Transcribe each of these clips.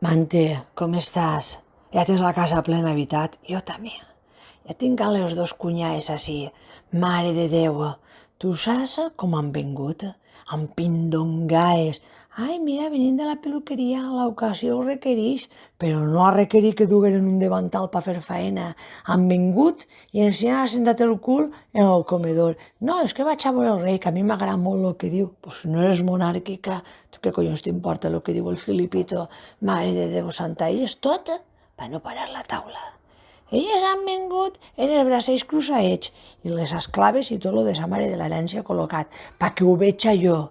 Mante, com estàs? Ja tens la casa plena habitat? Jo també. Ja tinc a les dos cunyades així. Mare de Déu, tu saps com han vingut? Amb pindongaes. Ai, mira, venint de la peluqueria, l'ocasió ho requereix, però no ha requerit que dugueren un davantal per fer faena. Han vingut i ens han assentat el cul en el comedor. No, és que vaig a veure el rei, que a mi m'agrada molt el que diu. Pues si no eres monàrquica, tu què collons t'importa el que diu el Filipito? Mare de Déu santa, ell és tot per no parar la taula. Elles han vingut en els bracells cruzadets i les esclaves i tot lo de sa mare de l'herència col·locat, perquè ho veig jo.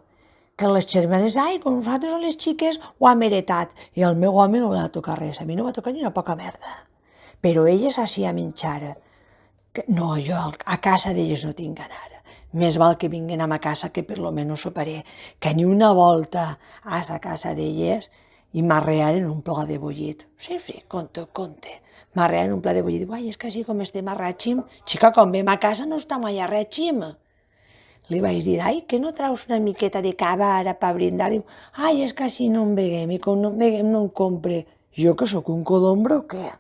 Que les germanes, ai, com nosaltres les xiques ho hem heretat, i al meu home no li va tocar res, a mi no va tocar ni una poca merda. Però elles així a menjar. No, jo a casa d'elles no tinc anar. Més val que vinguen a ma casa que per lo menos soparé, que ni una volta a sa casa d'elles i m'arrearen un pla de bullit. Sí, conte. M'arrearen un pla de bullit. Ai, és que així com estem a règim, xica, quan vem a casa no està mai a règim. Li vaig dir, ai, que no traus una miqueta de cava ara per brindar? Diu, ai, és que així no en beguem, i com no en beguem no en compre. Jo que sóc un colombro o què?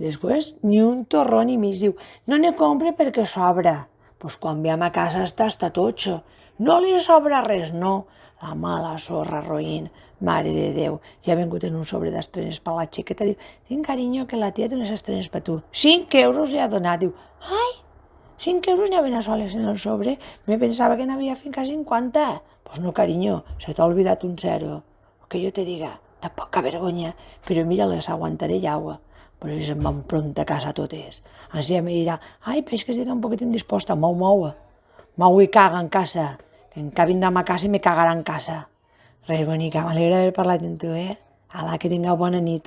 Després, ni un torró ni mig. Diu, no ne compre perquè sobra. Pues quan ve a casa està totxo. No li sobra res, no. La mala sorra roïn, mare de Déu. Ja ha vingut en un sobre d'estrenes per la xiqueta. Diu, tinc carinyo que la tia té les estrenes per tu. 5 euros li ha donat. Diu, ai, 5 euros n'hi havia soles en el sobre. Me pensava que n'havia fins a 50. Pues no, carinyo, se t'ha olvidat un zero. Que jo te diga, una poca vergonya, però mira, les aguantaré llaua. Però si se'n van pront a casa totes. Així ja me dirà, ai, però és que estic un poquet indisposta, mou i caga en casa, que en ca vindrà a ma casa i me cagarà en casa. Res, bonica, m'alegra haver parlat amb tu, Ala, que tingueu bona nit.